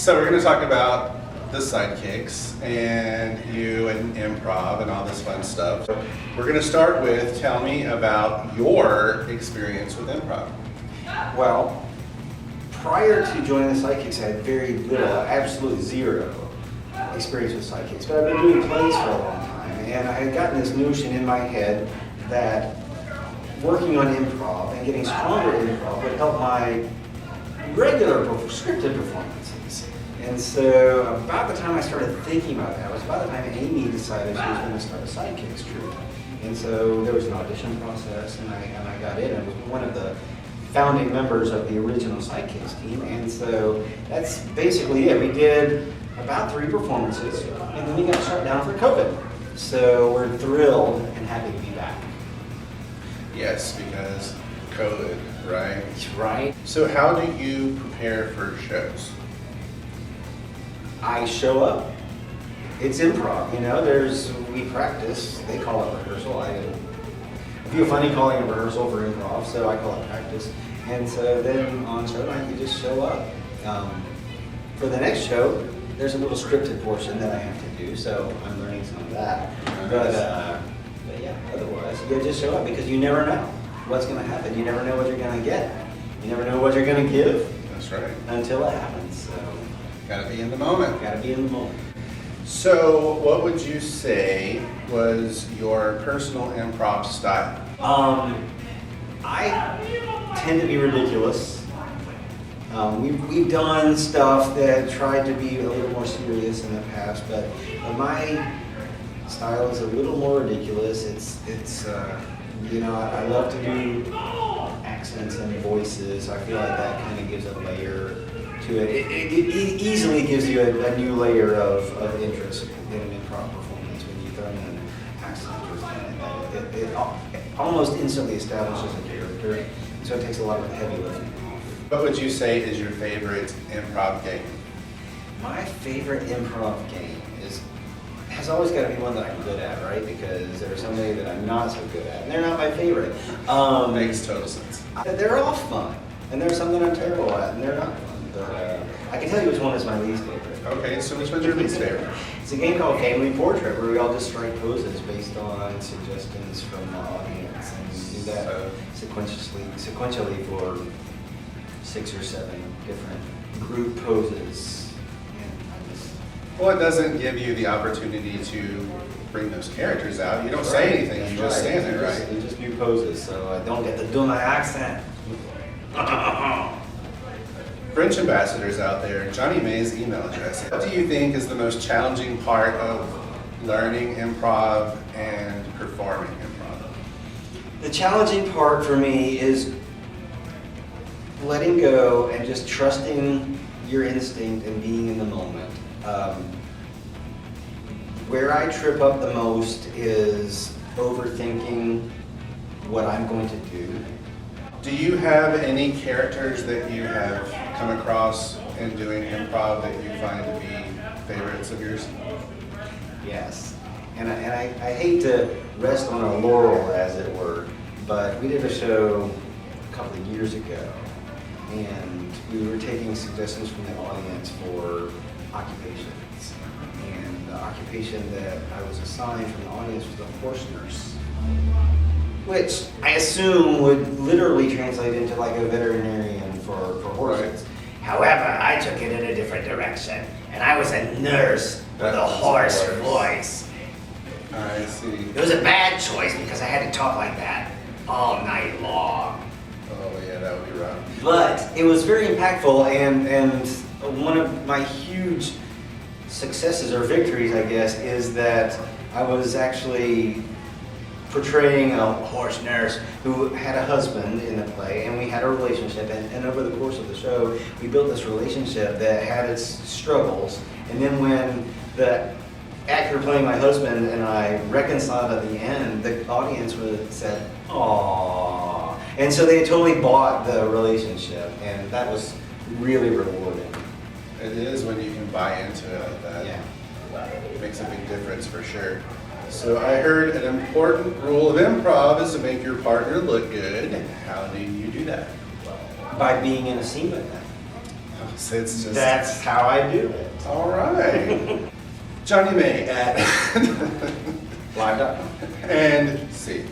So we're going to talk about the sidekicks and you and improv and all this fun stuff. We're going to start with tell me about your experience with improv. Well, prior to joining the Sidekicks, I had very little, absolutely zero experience with Sidekicks. But I've been doing plays for a long time, and I had gotten this notion in my head that working on improv and getting stronger at improv would help my regular scripted performances. And so about the time I started thinking about that was about the time Amy decided she was going to start a Sidekicks troupe. And so there was an audition process, and I got in. I was one of the founding members of the original Sidekicks team, and so that's basically it. We did about 3 performances, and then we got shut down for COVID. So we're thrilled and happy to be back. Yes, because COVID, right? Right. So how do you prepare for shows? I show up. It's improv, you know. We practice. They call it rehearsal. I feel funny calling it rehearsal for improv, so I call it practice. And so then on show night, you just show up. For the next show, there's a little scripted portion that I have to do, so I'm learning some of that. But yeah, otherwise, you just show up because you never know what's going to happen. You never know what you're going to get. You never know what you're going to give. That's right. Until it happens. So Gotta be in the moment. Gotta be in the moment. So what would you say was your personal improv style? I tend to be ridiculous. We've done stuff that tried to be a little more serious in the past, but my style is a little more ridiculous. It's you know, I love to do accents and voices. I feel like that kind of gives a layer to it. It easily gives you a new layer of interest in an improv performance when you throw in an accent or something like that. It almost instantly establishes a character, so it takes a lot of the heavy lifting off. What would you say is your favorite improv game? My favorite improv game has always got to be one that I'm good at, right? Because there are so many that I'm not so good at, and they're not my favorite. Makes total sense. They're all fun, and there's some that I'm terrible at, and they're not fun. But I can tell you which one is my least favorite. Okay, so which one's your least favorite? It's a game called Family Portrait, where we all just strike poses based on suggestions from the audience, and we do that sequentially for 6 or 7 different group poses. Well, it doesn't give you the opportunity to bring those characters out. You don't say anything, you just stand there, right? You just do poses, so I don't get to do my accent. French ambassadors out there, Jonny May's email address. What do you think is the most challenging part of learning improv and performing improv? The challenging part for me is letting go and just trusting your instinct and being in the moment. Where I trip up the most is overthinking what I'm going to do. Do you have any characters that you have come across in doing improv that you find to be favorites of yours? Yes, and I hate to rest on a laurel, as it were, but we did a show a couple of years ago, and we were taking suggestions from the audience for occupations. And the occupation that I was assigned from the audience was a horse nurse, which I assume would literally translate into like a veterinarian for horses. Right. However, I took it in a different direction, and I was a nurse with a hoarse voice. I see. It was a bad choice because I had to talk like that all night long. Oh yeah, that would be rough. But it was very impactful, and one of my huge successes or victories, I guess, is that I was actually portraying a horse nurse who had a husband in the play, and we had a relationship, and over the course of the show, we built this relationship that had its struggles, and then when the actor playing my husband and I reconciled at the end, the audience said, "Aww," and so they totally bought the relationship, and that was really rewarding. It is when you can buy into it like that. Yeah. It makes a big difference for sure. So I heard an important rule of improv is to make your partner look good. How do you do that? By being in a scene with them. So it's just. That's how I do it. All right. Jonny May at Live.com. and see.